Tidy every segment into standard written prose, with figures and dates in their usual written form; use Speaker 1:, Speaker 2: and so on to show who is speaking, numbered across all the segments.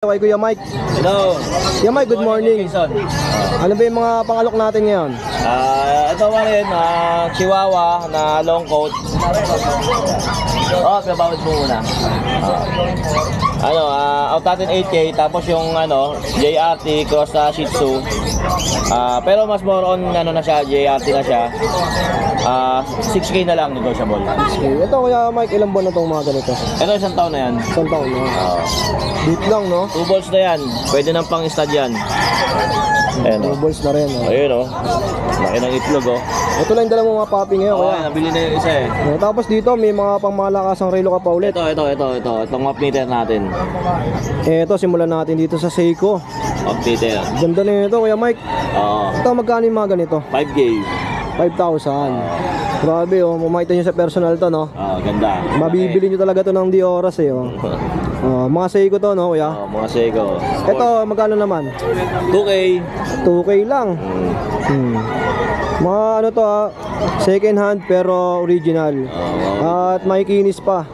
Speaker 1: Kay Kuya Mike.
Speaker 2: Hello.
Speaker 1: Kuya Mike, good morning. Ano ba yung mga pangalok natin ngayon?
Speaker 2: Ito pa rin, Chihuahua na long coat. Pinabawad mo muna. Out natin 8K, tapos yung JRT cross sa Shih Tzu. Pero mas more on na siya, JRT na siya. 6K na lang negotiable.
Speaker 1: 6K. Ito Kuya Mike, ilang buwan na itong mga ganito?
Speaker 2: Ito isang taon na yan.
Speaker 1: Isang taon na. Dito lang, no?
Speaker 2: 2 balls na yan. Pwede nang pang stud yan. Ayan,
Speaker 1: Two balls na rin.
Speaker 2: Ayun, laki ng itlog,
Speaker 1: Ito lang yung dala mo mga papi ngayon, Kuya.
Speaker 2: Nabili na yung isa eh.
Speaker 1: Tapos dito, may mga pangmalakasang relo ka pa ulit.
Speaker 2: Ito. Itong updater natin.
Speaker 1: Ito, simulan natin dito sa Seiko.
Speaker 2: Updater.
Speaker 1: Ganda na ito, Kuya Mike. Ito, magkano yung mga ganito?
Speaker 2: 5K.
Speaker 1: 5,000. Grabe, makita nyo sa personal to, no?
Speaker 2: Ganda.
Speaker 1: Mabibili nyo talaga to ng di oras, mga Seiko to, no, Kuya?
Speaker 2: Mga Seiko.
Speaker 1: Ito, magkano naman?
Speaker 2: 2K.
Speaker 1: 2K lang. Mga to, second hand pero original. At may kinis pa.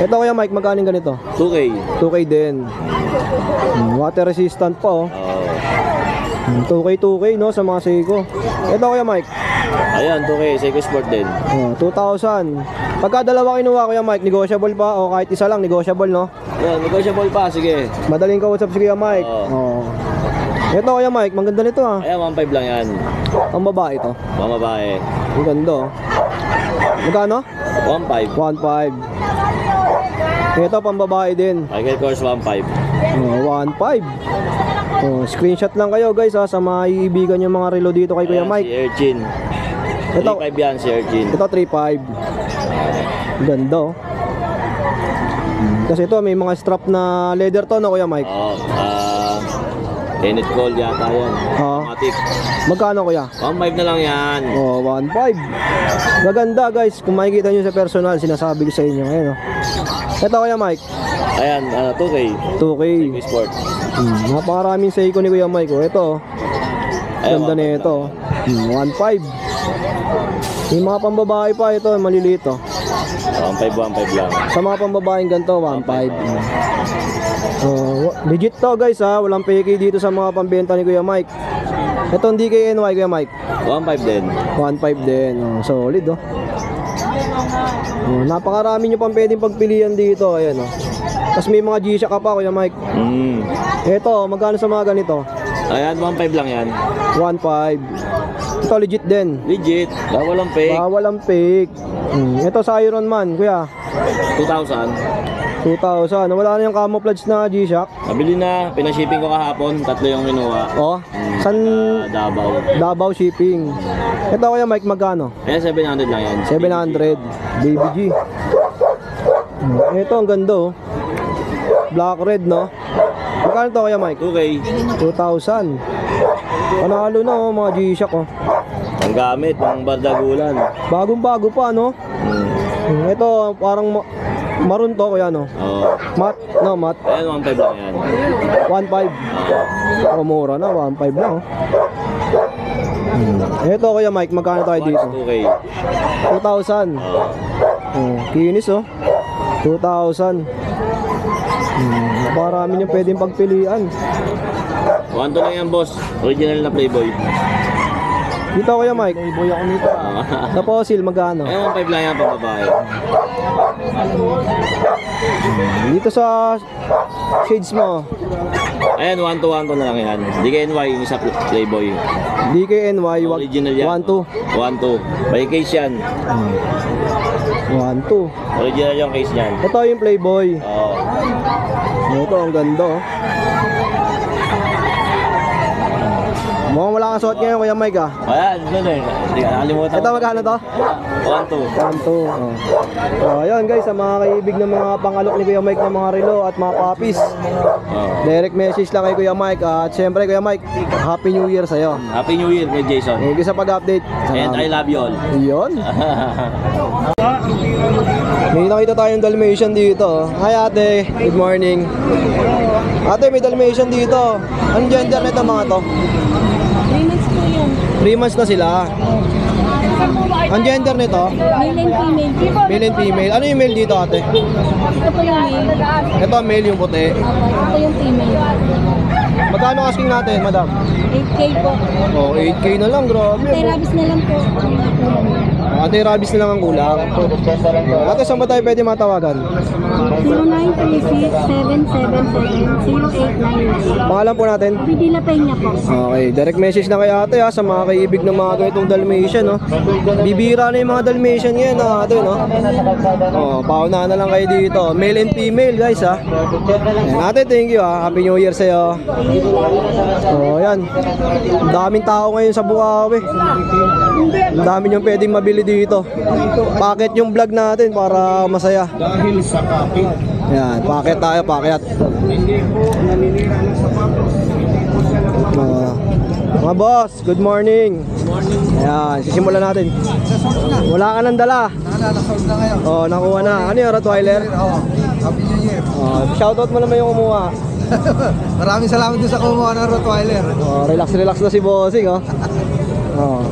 Speaker 1: Ito Kuya Mike, magkano ganito?
Speaker 2: 2K.
Speaker 1: 2K din. Water resistant pa, 2K, no, sa mga Seiko. Ito Kuya Mike.
Speaker 2: Ayan, 2K. Seiko Sport din.
Speaker 1: 2,000. Pagka dalawa kinuha Kuya Mike, negotiable pa o kahit isa lang, negotiable, no?
Speaker 2: Ayan, negotiable pa. Sige.
Speaker 1: Madaling kausap si Kuya Mike. Ito Kuya Mike, maganda nito,
Speaker 2: Ayan, 1.5 lang yan.
Speaker 1: Ang babae to.
Speaker 2: Mga babae.
Speaker 1: Ang ganda, Magkano?
Speaker 2: 1.5.
Speaker 1: 1.5. Ito pang babae din.
Speaker 2: Michael Kors 1.5.
Speaker 1: 1.5. Screenshot lang kayo guys sa mga iibigan yung mga relo dito kay Kuya Mike.
Speaker 2: Si Ergin.
Speaker 1: Ito
Speaker 2: 3.5 yan si Ergin.
Speaker 1: Ito 3.5. Ganda, Kasi ito may mga strap na leather to, no Kuya Mike?
Speaker 2: Tenet Gold yata yan. Automatic.
Speaker 1: Magkano Kuya?
Speaker 2: 1.5 na lang yan.
Speaker 1: 1.5. Maganda guys, kung makikita nyo sa personal, sinasabi ko sa inyo. Ayan, Ito Kuya Mike.
Speaker 2: Ayan, 2K.
Speaker 1: 2K.
Speaker 2: Seiko Sport.
Speaker 1: Napakaraming Seiko ni Kuya Mike. Ito, ganda na ito. 1.5. May mga pambabae pa ito, maliliit
Speaker 2: 1.5 lang.
Speaker 1: Sa mga pambabaeng ganito, 1.5. Legit to guys, walang peke dito sa mga pambenta ni Kuya Mike. Ito hindi kay NY Kuya Mike.
Speaker 2: 1.5 din.
Speaker 1: 1.5 din. Solid, napakarami nyo pang pwedeng pagpilian dito. Ayan, Tapos may mga G-Shock ka pa Kuya Mike. Ito, magkano sa mga ganito?
Speaker 2: Ayan, 1.5 lang yan.
Speaker 1: 1.5. Ito legit din.
Speaker 2: Legit. Bawal ang fake.
Speaker 1: Bawal ang fake. Ito sa Iron Man, Kuya.
Speaker 2: 2,000.
Speaker 1: 2,000. Wala na yung camouflage na G-Shock.
Speaker 2: Nabili na. Pinashipping ko kahapon. 3 yung kinuha.
Speaker 1: San
Speaker 2: Davao.
Speaker 1: Davao shipping. Ito Kuya Mike, magkano?
Speaker 2: Ayan, 700 lang yan.
Speaker 1: 700. Baby G. Ito, ang ganda, Black red, no? Magkano to Kuya Mike?
Speaker 2: 2K.
Speaker 1: 2,000. Panalo na, mga G-Shock,
Speaker 2: Ang gamit, pang bardagulan.
Speaker 1: Bagong-bago pa, no? Ito, parang maroon to, Kuya, no? Mat, no, mat.
Speaker 2: Ayan, 1.5 lang yan.
Speaker 1: 1.5. Mura na, 1.5 lang, Ito, Kuya Mike, magkano tayo dito?
Speaker 2: 2K.
Speaker 1: 2,000. Kinis, 2,000. Marami nyo pwedeng pagpilian.
Speaker 2: 1.2 lang yan, boss. Original na Playboy.
Speaker 1: Dito Kuya Mike. Playboy ako nito. Sa fossil, magkano?
Speaker 2: Ayan, 1.5 lang yan, pang babae.
Speaker 1: Dito sa shades mo.
Speaker 2: Ayan, 1.2 na lang yan. DKNY, yung isa Playboy.
Speaker 1: DKNY,
Speaker 2: Original yan.
Speaker 1: 1.2.
Speaker 2: 1.2. May case yan.
Speaker 1: 1.2.
Speaker 2: Original yung case niyan.
Speaker 1: Ito yung Playboy. Ito, ang ganda, Mukhang wala kang suot ngayon, Kuya Mike,
Speaker 2: Ayan, hindi ka nakalimutan.
Speaker 1: Ito, magkano to?
Speaker 2: 1.2.
Speaker 1: Ayun guys, sa mga kaibig ng mga pangalok ni Kuya Mike ng mga relo at mga papis. Direct message lang kay Kuya Mike. At syempre Kuya Mike, Happy New Year sa'yo.
Speaker 2: Happy New Year kay Jason.
Speaker 1: Thank you sa pag-update.
Speaker 2: And I love you all.
Speaker 1: Yun. May nakita tayong Dalmatian dito. Hi ate, good morning. Ate, may Dalmatian dito. Anong gender nito mga to?
Speaker 3: 3 months po yun.
Speaker 1: 3 months na sila. Ang gender nito?
Speaker 3: Male and female.
Speaker 1: Male and female. Ano yung male dito ate?
Speaker 3: Ito po yung male.
Speaker 1: Ito male yung puti.
Speaker 3: Ito yung female.
Speaker 1: Magkano asking natin, madam?
Speaker 3: 8K po.
Speaker 1: Oh, 8K na lang, grabe.
Speaker 3: Anti-rabies na lang po.
Speaker 1: Anti-rabies na lang ang kulang. Ate, saan ba tayo pwede matawagan?
Speaker 3: 0936-777-0899.
Speaker 1: Pangalan po natin?
Speaker 3: Pidila Peña po.
Speaker 1: Okay, direct message na kay ate ha, sa mga kaibig ng mga ganitong Dalmatian, no? Bibira na yung mga Dalmatian ngayon, no, ate, no? Oh, paunahan na lang kayo dito. Male and female, guys, ha? Ayan, ate, thank you, ha? Happy New Year sa'yo. Oh, yan. Ang daming tao ngayon sa Bukawi. Ang dami niyong pwedeng mabili dito. Packet yung vlog natin para masaya.
Speaker 4: Dahil sa kapit.
Speaker 1: Yan, packet tayo, packet. Mga boss, good morning. Ayan, sisimulan natin. Wala ka nang dala.
Speaker 4: Nakalasold na ngayon.
Speaker 1: Oh, nakuha na. Ano yung Rottweiler?
Speaker 4: Oo. Happy New Year.
Speaker 1: Oh, shoutout mo naman yung kumuha.
Speaker 4: Maraming salamat din sa kumuha ng Rottweiler.
Speaker 1: Oh, relax na si bossing, oh. Oh.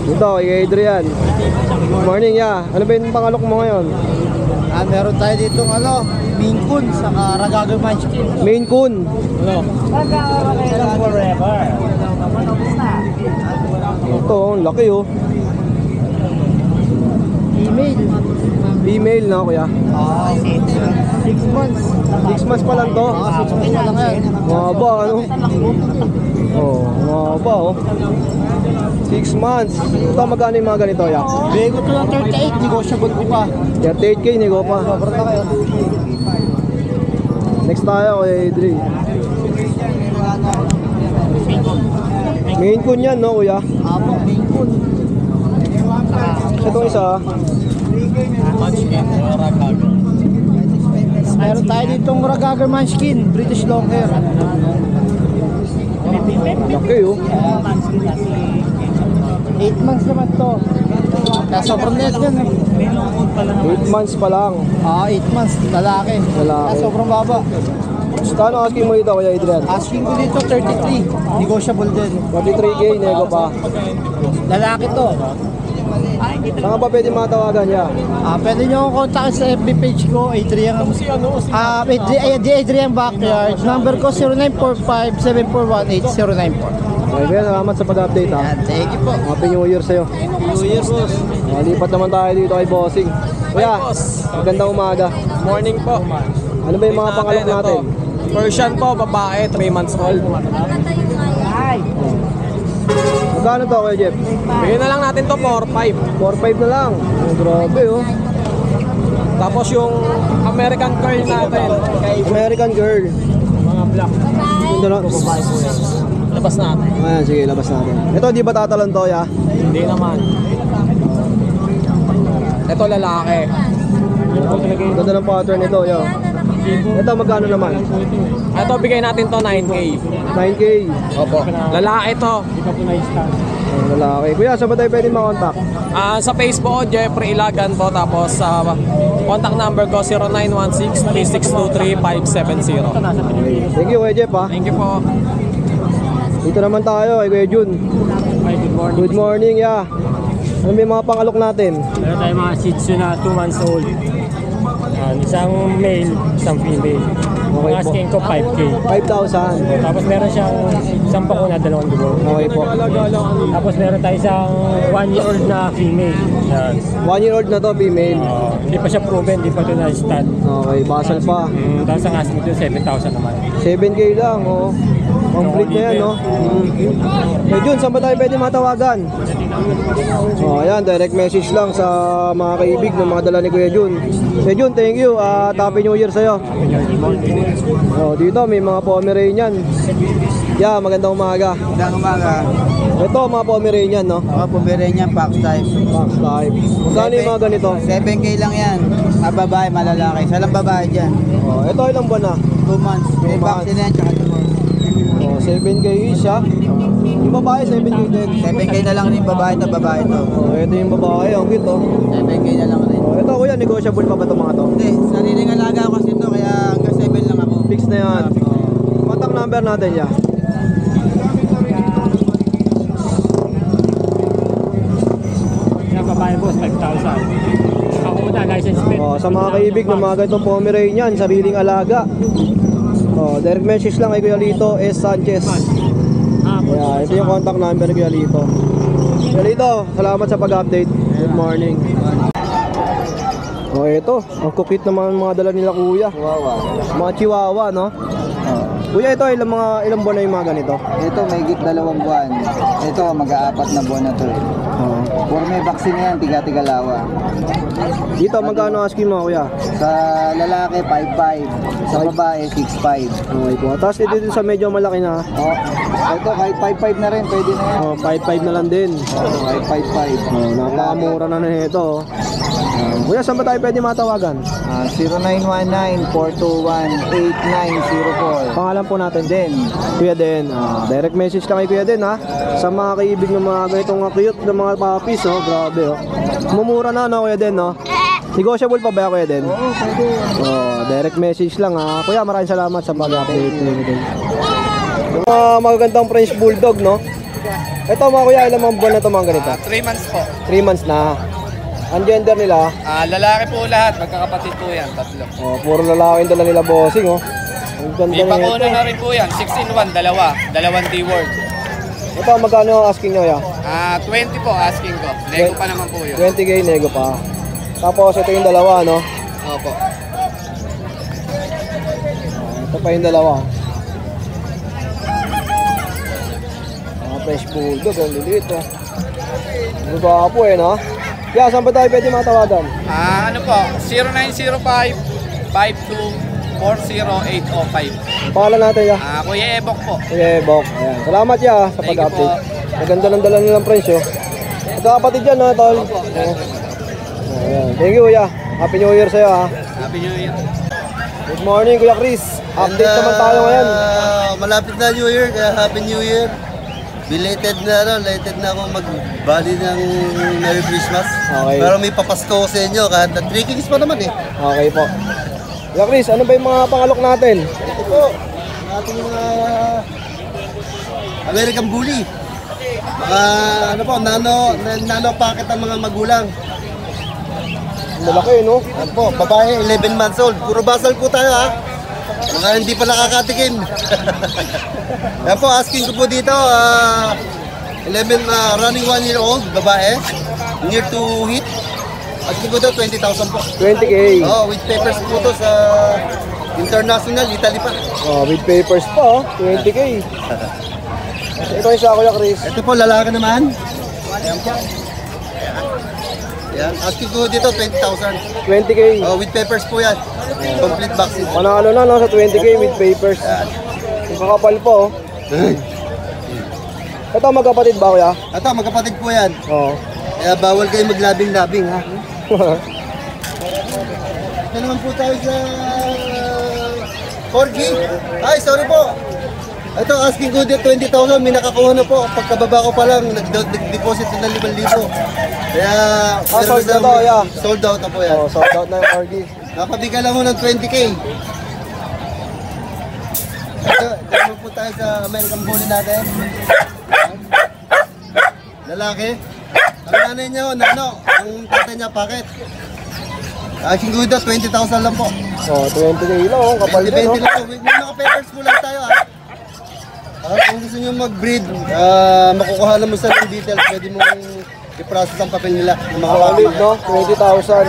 Speaker 1: Ito, kay Adrian. Good morning, ya. Ano ba yung pangalok mo ngayon?
Speaker 4: Meron tayo dito Maine Coon sa Ragaga Munchkin.
Speaker 1: Maine Coon.
Speaker 4: Forever.
Speaker 1: Ito, ang laki, oh.
Speaker 4: Email.
Speaker 1: Female na, kuya.
Speaker 4: 6 months.
Speaker 1: 6 months pa lang to.
Speaker 4: 6 months na lang yan.
Speaker 1: Mahaba, ano? Oh, mahaba, oh. 6 months. Ito, magkano yung mga ganito, ya?
Speaker 4: Bego to ng 38, negotiable ko pa.
Speaker 1: 38K, nego pa.
Speaker 4: Sobrang na kayo.
Speaker 1: Next tayo, kay Adri. Maine Coon yan, no, kuya?
Speaker 4: Apo, Maine Coon.
Speaker 1: Itong isa,
Speaker 4: Munchkin, Ragaga. Meron tayo ditong Ragaga Munchkin, British Longhair.
Speaker 1: laki, oh.
Speaker 4: 8 months naman to. Kaya sobrang net yan.
Speaker 1: 8 months pa lang.
Speaker 4: 8 months, lalaki.
Speaker 1: Lalaki.
Speaker 4: Kaya sobrang baba.
Speaker 1: Kano asking mo dito, kuya Adrian?
Speaker 4: Asking ko dito 33, negotiable din.
Speaker 1: 43K, nego pa.
Speaker 4: Lalaki to.
Speaker 1: Saan ka ba pwede matawagan, ya?
Speaker 4: Pwede nyo akong kontakin sa FB page ko, Adrian. Adrian Backyard. Number ko 0945-7418-094.
Speaker 1: Okay, kuya, salamat sa pag-update, ha?
Speaker 4: Thank you po.
Speaker 1: Happy New Year sa'yo.
Speaker 4: New Year, boss.
Speaker 1: Lipat naman tayo dito kay Bossing. Kuya, magandang umaga.
Speaker 5: Morning po.
Speaker 1: Ano ba yung mga pangalok natin?
Speaker 5: Persian po, babae, 3 months old.
Speaker 1: Magkano to, kuya Jeff?
Speaker 5: Bigyan na lang natin to 4-5.
Speaker 1: 4-5 na lang. Oh, grabe, oh.
Speaker 5: Tapos yung American Curl natin.
Speaker 1: American Girl.
Speaker 5: Mga black.
Speaker 1: Ito na.
Speaker 5: Labas natin.
Speaker 1: Ayan, sige, labas natin. Ito, di ba tatalon to, ya?
Speaker 5: Hindi naman. Ito lalaki.
Speaker 1: Ganda ng pattern nito, ya. Ito, magkano naman?
Speaker 5: Ito bigay natin to 9K.
Speaker 1: 9K.
Speaker 5: Opo. Lalaki to.
Speaker 1: Oh, lalaki. Kuya, saan ba tayo pwede makontak?
Speaker 5: Sa Facebook ko, Jeffrey Ilagan po. Tapos sa contact number ko 0916-3623-570.
Speaker 1: Thank you, kuya Jeff, ha?
Speaker 5: Thank you po.
Speaker 1: Dito naman tayo, kay Kuya Jun. Good morning, ya. Ano ba yung mga pangalok natin?
Speaker 6: Meron tayong mga Shih Tzu na 2 months old. Isang male, isang female.
Speaker 1: Okay
Speaker 6: Ang
Speaker 1: po.
Speaker 6: asking ko 5K.
Speaker 1: 5,000.
Speaker 6: Tapos meron siyang isang bakuna, 2 dugo.
Speaker 1: Okay po.
Speaker 6: Tapos meron tayo isang 1-year-old na female. Yan.
Speaker 1: 1-year-old na to, female.
Speaker 6: Hindi pa siya proven, hindi pa ito na-stud.
Speaker 1: Okay, basal pa.
Speaker 6: Tapos ang asking ko 7,000 naman.
Speaker 1: 7K lang, oh. Complete na yan, no? Eh, Jun, saan ba tayo pwede matawagan? Oh, ayan, direct message lang sa mga kaibig ng mga dala ni Kuya Jun. Eh, Jun, thank you. Happy New Year sa'yo. Oh, dito may mga Pomeranian. Yeah, magandang umaga.
Speaker 4: Magandang umaga.
Speaker 1: Ito, mga Pomeranian, no?
Speaker 4: Pomeranian Pax type.
Speaker 1: Box type. Magkano yung mga ganito?
Speaker 4: 7K lang yan. Babae, malalaki. Isa lang babae dyan.
Speaker 1: Oh, ito ilang buwan na?
Speaker 4: 2 months. May vaccine na yan, tsaka tumor.
Speaker 1: Oh, 7K each, ha? Yung babae, 7K din.
Speaker 4: 7K na lang rin babae to, babae to.
Speaker 1: Oh, ito yung babae, ang cute, oh.
Speaker 4: 7K na lang rin.
Speaker 1: Oh, ito, kuya, negotiable pa ba itong mga to?
Speaker 4: Hindi, sariling alaga ko kasi to, kaya hanggang 7 lang ako.
Speaker 1: Fix na yan. Contact number natin, ya.
Speaker 6: bahay boss, 5,000. Ako na, license plate.
Speaker 1: Sa mga kaibig ng mga ganitong Pomeranian, sariling alaga. Direct message lang kay Kuya Lito S. Sanchez. Kaya ito yung contact number ni Kuya Lito. Kuya Lito, salamat sa pag-update. Good morning. Ito, ang kukit naman mga dala nila kuya. Mga chihuahua, no? Kuya, ito ilang buwan na yung mga ganito?
Speaker 4: Ito, may 2 buwan. Ito, mag-aapat na buwan na to. Puro may vaccine yan, tiga-tigalawa.
Speaker 1: Dito, magkano asking mo kuya?
Speaker 4: Sa lalaki, 5'5". Sa babae, 6'5".
Speaker 1: Okay po. Tapos dito sa medyo malaki na.
Speaker 4: Oh, ito, kahit 5'5 na rin, pwede na yan.
Speaker 1: 5'5 na lang din.
Speaker 4: Kahit 5'5".
Speaker 1: Napakamura na ito. Kuya, saan ba tayo pwede matawagan?
Speaker 4: 0919-421-8904.
Speaker 1: Pangalan po natin.
Speaker 4: Den.
Speaker 1: Kuya Den. Direct message lang kay Kuya Den, ha. Sa mga kaibig ng mga ganitong cute ng mga puppies, grabe, Mumura na, no, Kuya Den, no? Negotiable pa ba, Kuya Den?
Speaker 4: Oo, pwede.
Speaker 1: Direct message lang, ha. Kuya, maraming salamat sa pag-update. Yung mga magagandang French Bulldog, no? Ito mga kuya, ilang mga buwan na ito mga ganito?
Speaker 5: 3 months po.
Speaker 1: 3 months na. Ang gender nila?
Speaker 5: Lalaki po lahat, magkakapatid po yan, 3.
Speaker 1: Puro lalaki yung dala nila bossing, Ang ganda
Speaker 5: May
Speaker 1: na
Speaker 5: bakuna
Speaker 1: ito.
Speaker 5: na rin po yan, 6-in-1, dalawang D-word.
Speaker 1: Ito, magkano asking nyo, ya?
Speaker 5: 20 po asking ko, nego pa naman po yun.
Speaker 1: 20k nego pa. Tapos ito yung dalawa, no?
Speaker 5: Opo.
Speaker 1: Ito pa yung dalawa. Fresh Bulldog, ang lilit, Gwapo, no? Yeah, saan ba tayo pwede matawagan?
Speaker 5: Ano po, 0905-52-40805.
Speaker 1: Pangalan natin, ya?
Speaker 5: Kuya Ebok po.
Speaker 1: Kuya Bok. Ayan. Salamat, ya, sa
Speaker 5: Thank you
Speaker 1: pag-update.
Speaker 5: po.
Speaker 1: Maganda ng dala nilang presyo. Magkakapatid yan, no, tol? Ayan. Thank you, kuya. Happy New Year sa'yo, ha?
Speaker 5: Happy New Year.
Speaker 1: Good morning, Kuya Chris. Update naman tayo ngayon.
Speaker 4: Malapit na New Year, kaya Happy New Year. Belated na ako mag-bali ng Merry Christmas.
Speaker 1: Okay.
Speaker 4: Pero may papasko ko sa inyo, kahit na 3 kings pa naman eh.
Speaker 1: Okay po. Kuya Chris, ano ba yung mga pangalok natin?
Speaker 4: Ito po, ating mga American Bully. Nano packet ang mga magulang.
Speaker 1: Malaki, no?
Speaker 4: Yan po, babae, 11 months old. Puro basal po tayo, ha? Mga hindi pa nakakatikim. Yan po, asking ko po dito, 11, running 1 year old, babae, near to hit. Asking ko daw 20,000 po.
Speaker 1: 20k.
Speaker 4: Oh, with papers po to sa international, Italy pa.
Speaker 1: With papers pa, 20k. Ito yung sa Kuya Chris.
Speaker 4: Ito po, lalaki naman. Ayan po. Yan, asking ko dito 20,000.
Speaker 1: 20k.
Speaker 4: Oh, with papers po yan. Complete vaccine.
Speaker 1: Panalo na, no? Sa 20k with papers. Yung kakapal po, Ito, magkapatid ba, Kuya?
Speaker 4: Ito, magkapatid po yan.
Speaker 1: Oo.
Speaker 4: Kaya bawal kayo maglabing-labing, ha? Ito naman po tayo sa 4G. Ay, sorry po. Ito, asking ko dito 20,000. May nakakuha na po. Pagkababa ko pa lang, nag-deposit na 5,000. Kaya,
Speaker 1: sold na to, yeah.
Speaker 4: Sold out na po yan.
Speaker 1: Sold out na yung RD.
Speaker 4: Nakabigay lang mo ng 20k. Ito naman po tayo sa American Bully natin. Lalaki. Ang nanay niya, Nano. Ang tatay niya, Paket. Asking ko dito, 20,000 lang po.
Speaker 1: 20k lang, kapal din, no?
Speaker 4: 20 lang po. May mga papers po lang tayo, ha? Kung gusto nyo mag-breed, makukuha mo sa ng details, pwede mong i-process ang papel nila. Mga
Speaker 1: Solid, no? 20,000.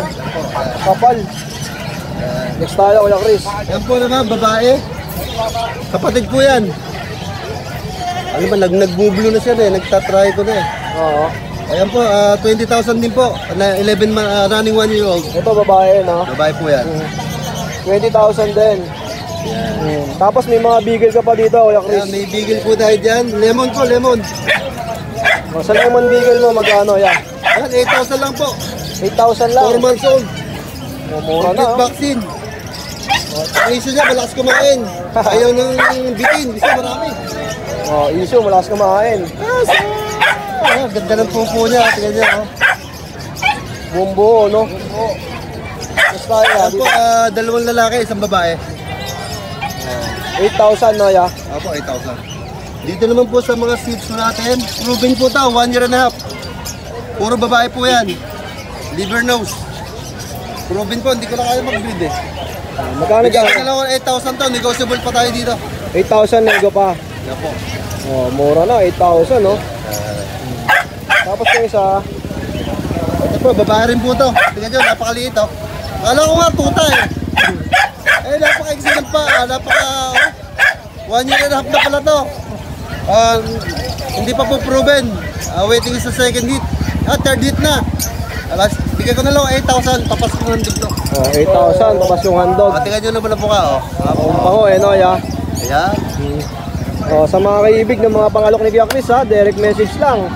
Speaker 1: Kapal. Next tayo, Kuya Chris.
Speaker 4: Yan po naman, babae. Kapatid po yan. Ano ba, nag-bublo na siya nagtatry ko na eh.
Speaker 1: Oo.
Speaker 4: Ayan po, 20,000 din po. Na 11 running 1 year old.
Speaker 1: Ito, babae, no?
Speaker 4: Babae po yan.
Speaker 1: 20,000 din. Tapos may mga bigel ka pa dito, Kuya Chris.
Speaker 4: Ayan, may bigel po tayo dyan. Lemon po, lemon.
Speaker 1: Sa lemon bigel mo, magkano, yan?
Speaker 4: Ayan, 8,000 lang po.
Speaker 1: 8,000 lang.
Speaker 4: 4 months old.
Speaker 1: Mura na,
Speaker 4: Complete vaccine. Ang issue niya, malakas kumain. Ayaw ng bitin. Isa marami.
Speaker 1: Issue, malakas kumain.
Speaker 4: Ganda ng pupo niya. Tingnan niya, oh.
Speaker 1: Bumbo, no? Next tayo,
Speaker 4: Ayan po, dalawang lalaki, isang babae.
Speaker 1: 8,000, no, ya?
Speaker 4: Apo, 8,000. Dito naman po sa mga seats natin, proven po ito, 1 year and a half. Puro babae po yan. liver nose. Proven po, hindi ko na kaya mag-breed eh.
Speaker 1: Magkano
Speaker 4: Bigyan
Speaker 1: dyan?
Speaker 4: ko na lang 8,000 to, negotiable pa tayo dito.
Speaker 1: 8,000 nego pa.
Speaker 4: Yan po.
Speaker 1: Oh, mura na, 8,000 no? Tapos yung isa,
Speaker 4: Ito po, babae rin po to. Tingnan nyo, napakaliit oh. Akala ko nga tuta eh. Eh, napaka-excellent pa. Napaka, 1 year and a half na pala to. Hindi pa po proven. Waiting sa second hit. Third hit na. Alas, bigyan ko na lang 8,000. Tapas ko ng dito.
Speaker 1: oh, 8,000, tapos yung handog.
Speaker 4: Tingnan nyo naman na po ka oh.
Speaker 1: Pango, eh no, ya.
Speaker 4: Ayan.
Speaker 1: Oh, sa mga kaibig ng mga pangalok ni Kuya Chris ha, direct message lang.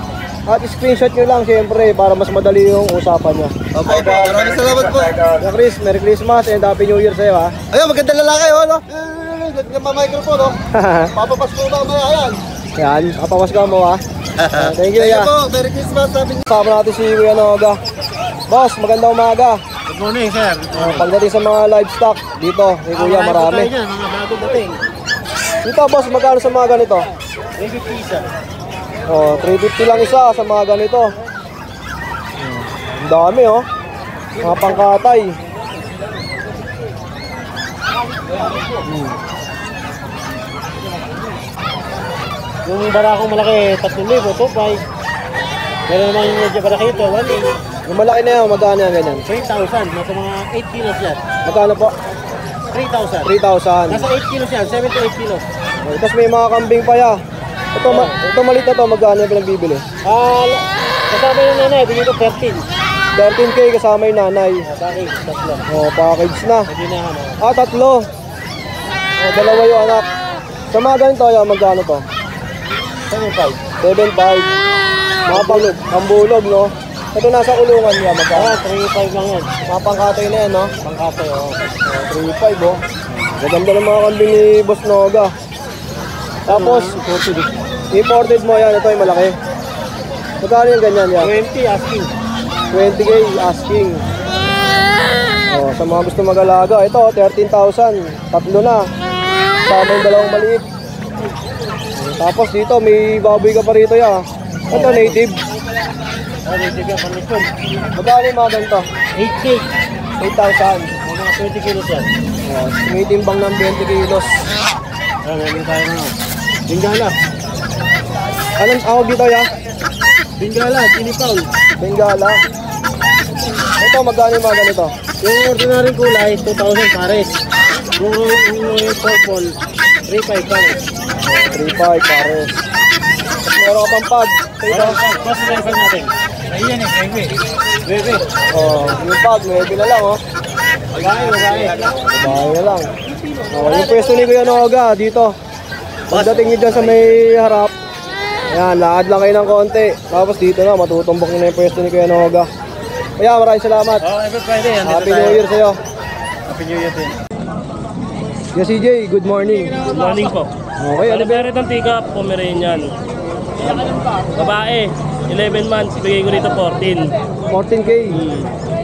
Speaker 1: At screenshot nyo lang siyempre para mas madali yung usapan nyo.
Speaker 4: Opo, maraming salamat po.
Speaker 1: Kuya Chris, Merry Christmas and Happy New Year sa'yo ha.
Speaker 4: Ayun, maganda lalaki oh, no? Ganda pa microphone oh. Papapas ko ba mga ayan?
Speaker 1: Yan, kapawas ka mo ha. Thank you, ya.
Speaker 4: po, Merry Christmas sabi niyo.
Speaker 1: Kasama natin si Kuya Noga. Boss, magandang umaga.
Speaker 4: Good morning, sir.
Speaker 1: Pagdating sa mga livestock dito, ni Kuya marami.
Speaker 4: Mga bago dating.
Speaker 1: Dito boss, magkano sa mga ganito?
Speaker 4: 350 sir.
Speaker 1: Oh, 350 lang isa sa mga ganito. Ang dami oh. Mga pangkatay.
Speaker 6: Yung barakong malaki, 3,000, 2,500. Meron naman yung medyo malaki ito, 1,800.
Speaker 1: Yung malaki na yan, magkano yan ganyan?
Speaker 6: 3,000, nasa mga 8 kilos yan.
Speaker 1: Magkano po?
Speaker 6: 3,000.
Speaker 1: 3,000.
Speaker 6: Nasa 8 kilos yan, 7 to 8 kilos.
Speaker 1: Oh, tapos may mga kambing pa ya. Ito, ito maliit na to, magkano yung pinagbibili?
Speaker 6: Kasama yung nanay, bigyan ko 13.
Speaker 1: 13K kasama yung nanay.
Speaker 6: Bakit? Tatlo.
Speaker 1: Oh, package na.
Speaker 6: Hindi na ano.
Speaker 1: Tatlo. Oh, dalawa yung anak. Sa mga ganito, yan, magkano to?
Speaker 6: 7,500.
Speaker 1: 7.5. Mga pambulog, no? Ito nasa kulungan niya, magkano?
Speaker 6: 3,500 lang yan.
Speaker 1: Mga pangkatay na yan, no?
Speaker 6: Pangkatay, oo.
Speaker 1: 3.5, oh. Maganda ng mga kambing ni Boss Noga. Tapos, imported mo yan. Ito ay malaki. Magkano yung ganyan yan?
Speaker 6: 20 asking.
Speaker 1: 20K asking. Oh, sa mga gusto mag-alaga, ito 13,000. Tatlo na. Sama yung dalawang maliit. Tapos dito may baboy ka pa rito ya. Ito native.
Speaker 6: Native yan, panisyon.
Speaker 1: Magkano yung mga ganito?
Speaker 6: 8K.
Speaker 1: 8,000.
Speaker 6: Mga 20 kilos yan.
Speaker 1: Oh, may timbang ng 20 kilos.
Speaker 6: Meron tayo na. Bingala.
Speaker 1: Anong tawag dito ya?
Speaker 6: Bingala, tinipaul.
Speaker 1: Bengala. Ito magkano yung mga ganito?
Speaker 6: Yung ordinary kulay, 2,000 pares. Yung purple, 3,500 pares.
Speaker 1: 3.5 pares. Tapos meron ka pang pag. Ito.
Speaker 6: Plus level natin. Ayan eh, bebe.
Speaker 1: Oh, yung pag, 9 na lang oh.
Speaker 6: Babae.
Speaker 1: Bahay na lang. Oh, yung pwesto ni Kuya Noga dito. Pagdating nyo dyan sa may harap, ayan, lakad lang kayo ng konti. Tapos dito na, matutumbok nyo na yung pwesto ni Kuya Noga. Kaya maraming salamat.
Speaker 6: Oh, every Friday yan.
Speaker 1: Happy New Year sa'yo.
Speaker 6: Happy New Year din.
Speaker 1: Yes, CJ, good morning.
Speaker 7: Good morning po.
Speaker 1: Okay, ano ba?
Speaker 7: Meron ng pick-up, Pomeranian. Babae, 11 months, bigay ko rito 14.
Speaker 1: 14K.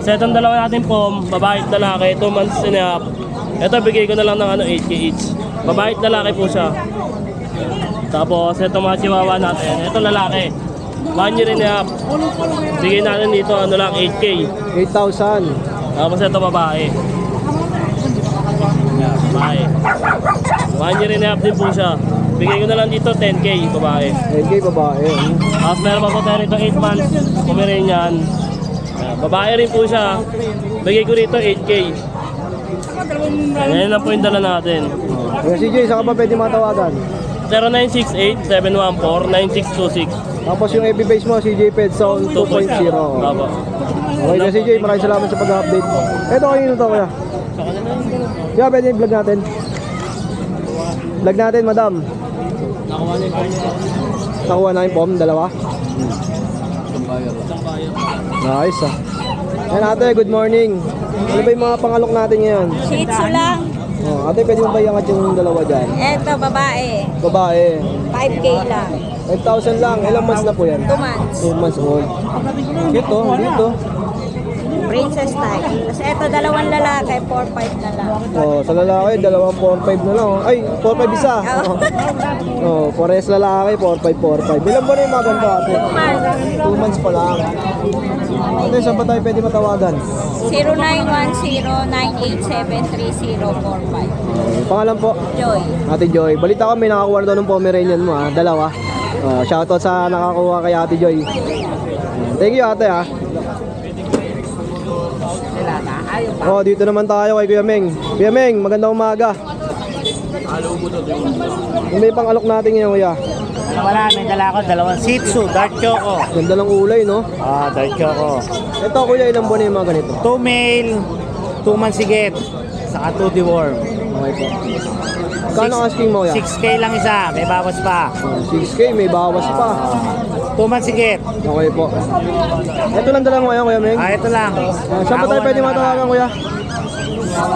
Speaker 7: Sa itong dalawa natin po, babae at lalaki, 2 months and a half. Ito, bigay ko na lang ng 8K each. Babae at lalaki po siya. Tapos, ito mga chihuahua natin. Ito lalaki, 1 year and a half. Bigay natin dito, 8K.
Speaker 1: 8,000.
Speaker 7: Tapos ito babae. Babae. 1 year and a half din po siya. Bigay ko na lang dito 10K babae.
Speaker 1: 10K babae.
Speaker 7: Tapos meron pa po tayo rito 8 months. Pomeranian. Babae rin po siya. Bigay ko rito 8K. Ngayon lang po yung dala natin.
Speaker 1: Yes, CJ, saan ka ba pwede matawagan?
Speaker 7: 0968-714-9626.
Speaker 1: Tapos yung FB page mo, CJ Pedzone 2.0.
Speaker 7: Tama.
Speaker 1: Okay na CJ, maraming salamat sa pag-update. Ito kanino to kuya? Kaya pwede yung vlog natin. Vlog natin, madam. Nakuha na yung pom, dalawa. Nice ah. Yan ate, good morning. Ano ba yung mga pangalok natin ngayon?
Speaker 3: Shih Tzu lang.
Speaker 1: Oh, ate, pwede mo ba iangat yung dalawa dyan?
Speaker 3: Eto, babae.
Speaker 1: Babae.
Speaker 3: 5K lang.
Speaker 1: 5,000 lang. Ilang months na po yan?
Speaker 3: 2 months.
Speaker 1: 2 months old. Ito, dito.
Speaker 3: Princess type. Tapos eto, dalawang lalaki, 4-5 na lang.
Speaker 1: Oh, sa lalaki, 2.45 na lang. Oh. Ay, 4.5 isa. Oh, pares lalaki, 4.5. Ilan ba na yung mga ganito ate? 2 months pa lang. Ate, saan ba tayo pwede matawagan?
Speaker 3: 0910-987-3045.
Speaker 1: Pangalan po?
Speaker 3: Joy.
Speaker 1: Ate Joy. Balita ko may nakakuha na doon ng Pomeranian mo ha. Dalawa. Shoutout sa nakakuha kay Ate Joy. Thank you ate ha. Oh, dito naman tayo kay Kuya Meng. Kuya Meng, magandang umaga. May pang-alok natin ngayon kuya.
Speaker 6: Wala, may dala ako, dalawang Shih Tzu, dark choco.
Speaker 1: Ganda ng ulay no.
Speaker 6: Dark choco.
Speaker 1: Ito kuya, ilang buwan na yung mga ganito?
Speaker 6: 2 male, 2 months higit, saka 2 deworm.
Speaker 1: Okay po. Kano asking mo kuya?
Speaker 6: 6K lang isa, may bawas pa.
Speaker 1: 6K, may bawas pa.
Speaker 6: 2 months higit.
Speaker 1: Okay po. Ito lang dala mo ngayon kuya Meng.
Speaker 6: Ito lang.
Speaker 1: Saan ba tayo pwede matawagan kuya?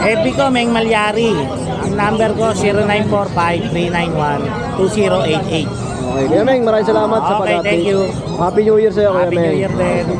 Speaker 6: FB ko, Meng Malyari. Ang number ko, 0945-391-2088.
Speaker 1: Okay, Kuya Meng, maraming salamat sa
Speaker 6: Okay,
Speaker 1: pag-update.
Speaker 6: thank you.
Speaker 1: Happy New Year sa'yo, Kuya
Speaker 6: Happy
Speaker 1: Meng.
Speaker 6: New Year din.